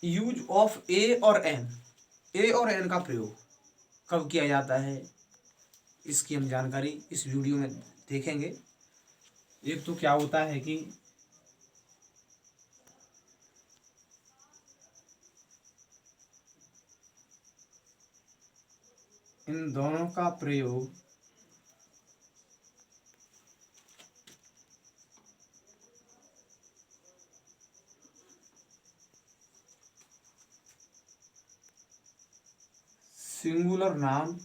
Use of ए और N, ए और N का प्रयोग कब किया जाता है, इसकी हम जानकारी इस वीडियो में देखेंगे। एक तो क्या होता है कि इन दोनों का प्रयोग सिंगुलर नाउन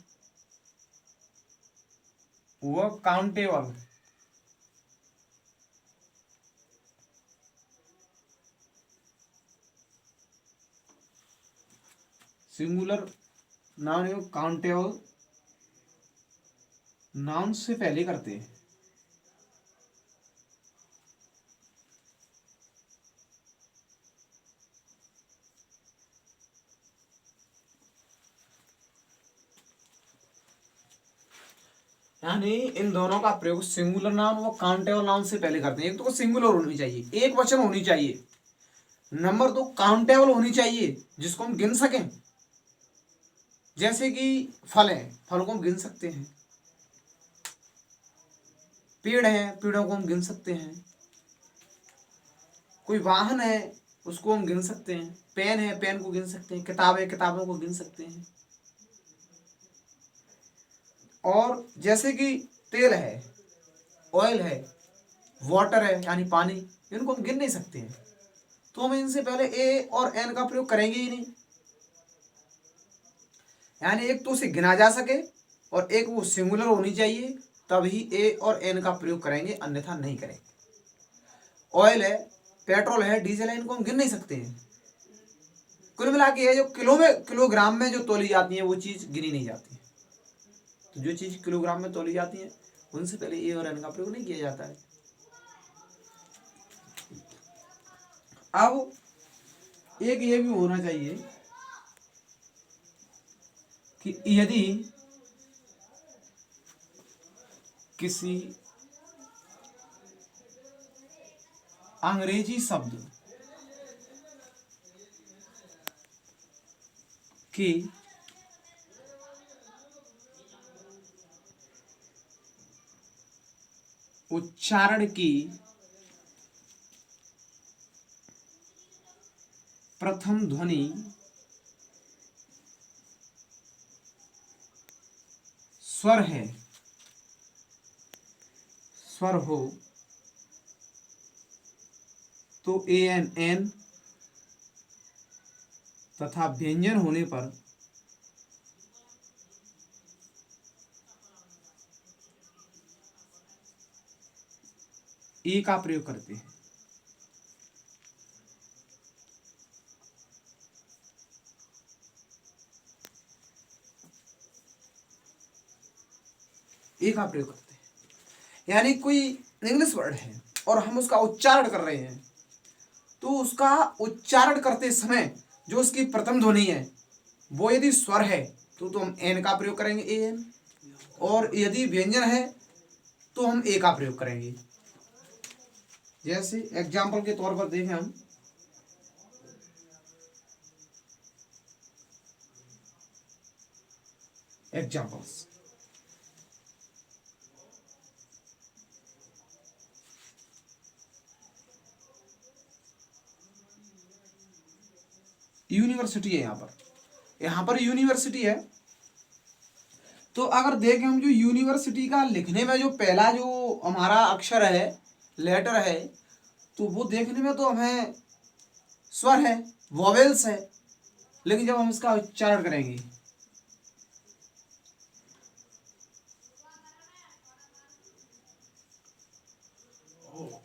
व काउंटेबल सिंगुलर नाउन एवं काउंटेबल नाउन से पहले करते हैं। यानी इन दोनों का प्रयोग सिंगुलर नाउन व काउंटेबल नाउन से पहले करते हैं। एक तो सिंगुलर होनी चाहिए, एक वचन होनी चाहिए। नंबर 2 काउंटेबल होनी चाहिए, जिसको हम गिन सकें। जैसे कि फल है, फल को हम गिन सकते हैं। पेड़ है, पेड़ों को हम गिन सकते हैं। कोई वाहन है, उसको हम गिन सकते हैं। पेन है, पेन को गिन सकते हैं। किताब है, किताबों को गिन सकते हैं। और जैसे कि तेल है, ऑयल है, वाटर है यानी पानी, इनको हम गिन नहीं सकते हैं। तो हम इनसे पहले ए और एन का प्रयोग करेंगे ही नहीं। यानी एक तो उसे गिना जा सके और एक वो सिंगुलर होनी चाहिए, तभी ए और एन का प्रयोग करेंगे, अन्यथा नहीं करेंगे। ऑयल है, पेट्रोल है, डीजल है, इनको हम गिन नहीं सकते हैं। कुल मिला के ये जो किलोग्राम में जो तोली जाती है वो चीज गिनी नहीं जाती है। तो जो चीज किलोग्राम में तोली जाती है उनसे पहले ए और एन का प्रयोग नहीं किया जाता है। अब एक ये भी होना चाहिए कि यदि किसी अंग्रेजी शब्द की उच्चारण की प्रथम ध्वनि स्वर है, स्वर हो, तो ए एन एन तथा व्यंजन होने पर ए का प्रयोग करते हैं। ए का प्रयोग करते हैं। यानी कोई इंग्लिश वर्ड है और हम उसका उच्चारण कर रहे हैं, तो उसका उच्चारण करते समय जो उसकी प्रथम ध्वनि है वो यदि स्वर है तो हम एन का प्रयोग करेंगे, ए एन। और यदि व्यंजन है तो हम ए का प्रयोग करेंगे। जैसे एग्जाम्पल के तौर पर देखें हम, एग्जाम्पल्स, यूनिवर्सिटी है। यहाँ पर यूनिवर्सिटी है। तो अगर देखें हम, जो यूनिवर्सिटी का लिखने में जो पहला जो हमारा अक्षर है, लेटर है, तो वो देखने में तो हमें स्वर है, वॉवेल्स है। लेकिन जब हम इसका उच्चारण करेंगे,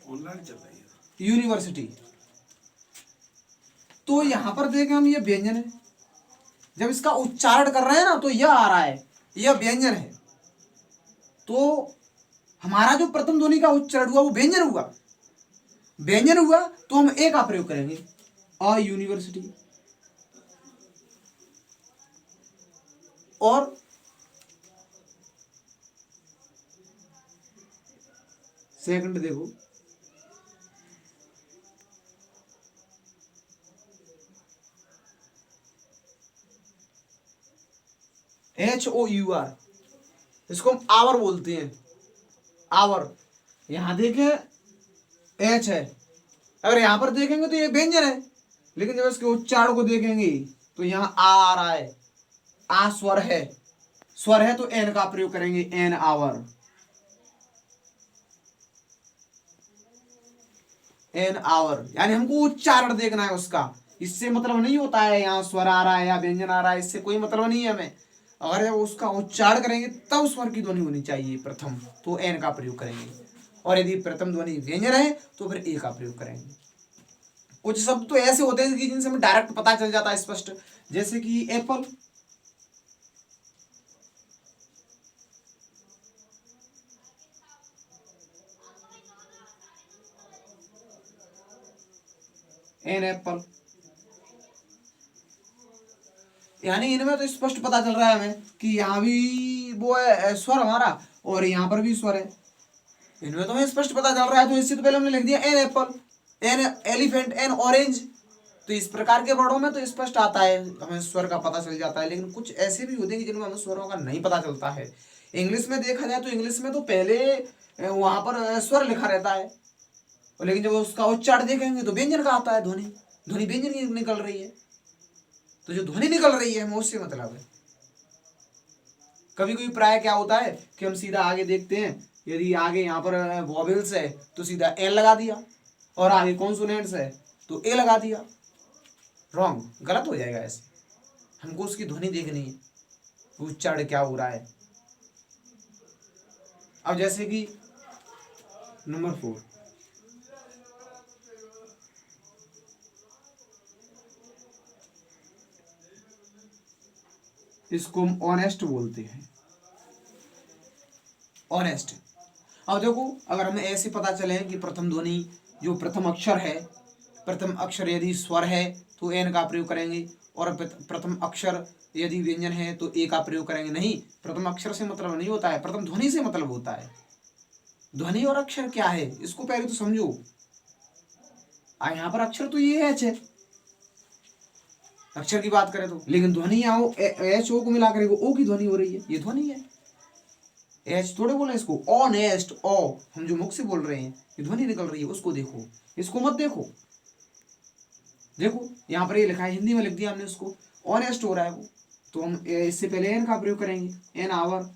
ऑनलाइन चल रही है यूनिवर्सिटी, तो यहां पर देखें हम, ये व्यंजन है। जब इसका उच्चारण कर रहे हैं ना, तो यह आ रहा है, यह व्यंजन है। तो हमारा जो प्रथम ध्वनि का उच्चारण हुआ वो व्यंजन हुआ। व्यंजन हुआ तो हम ए का प्रयोग करेंगे, अ यूनिवर्सिटी। और सेकंड देखो, HOUR, इसको हम आवर बोलते हैं, आवर। यहां देखें H है, अगर यहां पर देखेंगे तो ये व्यंजन है, लेकिन जब इसके उच्चारण को देखेंगे तो यहाँ आ रहा है, आ स्वर है, स्वर है तो एन का प्रयोग करेंगे, एन आवर, एन आवर। यानी हमको उच्चारण देखना है उसका, इससे मतलब नहीं होता है यहाँ स्वर आ रहा है या व्यंजन आ रहा है, इससे कोई मतलब नहीं है हमें। अगर जब उसका उच्चारण करेंगे तब स्वर की ध्वनि होनी चाहिए प्रथम, तो एन का प्रयोग करेंगे, और यदि प्रथम ध्वनि व्यंजन है तो फिर ए का प्रयोग करेंगे। कुछ शब्द तो ऐसे होते हैं कि जिनसे हमें डायरेक्ट पता चल जाता है स्पष्ट, जैसे कि एप्पल, एन एप्पल। यानी इनमें तो स्पष्ट पता चल रहा है हमें कि यहाँ भी वो है स्वर हमारा, और यहाँ पर भी स्वर है, इनमें तो हमें स्पष्ट पता चल रहा है। तो इससे तो पहले हमने लिख दिया an apple, an elephant, an orange. तो इस प्रकार के वर्डों में तो स्पष्ट आता है, हमें स्वर का पता चल जाता है। लेकिन कुछ ऐसे भी होते हैं जिनमें हमें स्वरों का नहीं पता चलता है। इंग्लिश में देखा जाए तो इंग्लिश में तो पहले वहां पर स्वर लिखा रहता है, लेकिन जब उसका उच्चारण देखेंगे तो व्यंजन का आता है, ध्वनि, ध्वनि व्यंजन की निकल रही है। तो जो ध्वनि निकल रही है हमें उससे मतलब है। कभी कभी प्राय क्या होता है कि हम सीधा आगे देखते हैं, यदि आगे यहाँ पर वॉवेल्स है तो सीधा एन लगा दिया, और आगे कॉन्सोनेंट्स है तो ए लगा दिया। रॉन्ग, गलत हो जाएगा ऐसे। हमको उसकी ध्वनि देखनी है, उच्चारण क्या हो रहा है। अब जैसे कि नंबर 4, इसको हम ऑनेस्ट बोलते हैं, ऑनेस्ट। अब देखो, अगर हमें ऐसे पता चले कि प्रथम ध्वनि जो प्रथम अक्षर है, प्रथम अक्षर यदि स्वर है तो एन का प्रयोग करेंगे, और प्रथम अक्षर यदि व्यंजन है तो ए का प्रयोग करेंगे। नहीं, प्रथम अक्षर से मतलब नहीं होता है, प्रथम ध्वनि से मतलब होता है। ध्वनि और अक्षर क्या है इसको पहले तो समझो। यहाँ पर अक्षर तो ये एच है, अक्षर की बात करें तो, लेकिन ध्वनि यहाँ एच ओ को मिलाकर ओ की ध्वनि हो रही है, ये ध्वनि है। एच थोड़े बोले इसको, ऑनेस्ट, ओ हम जो मुख से बोल रहे हैं ये ध्वनि निकल रही है, उसको देखो, इसको मत देखो। देखो यहाँ पर ये लिखा है, हिंदी में लिख दिया हमने उसको, ऑनेस्ट हो रहा है वो, तो हम इससे पहले एन का प्रयोग करेंगे, एन आवर।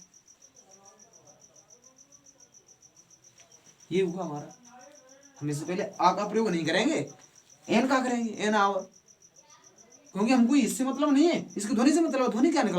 ये हुआ हमारा, हम इससे पहले आ का प्रयोग नहीं करेंगे, एन का करेंगे, एन आवर, क्योंकि हमको इससे मतलब नहीं है, इसकी ध्वनि से मतलब। ध्वनि क्या निकल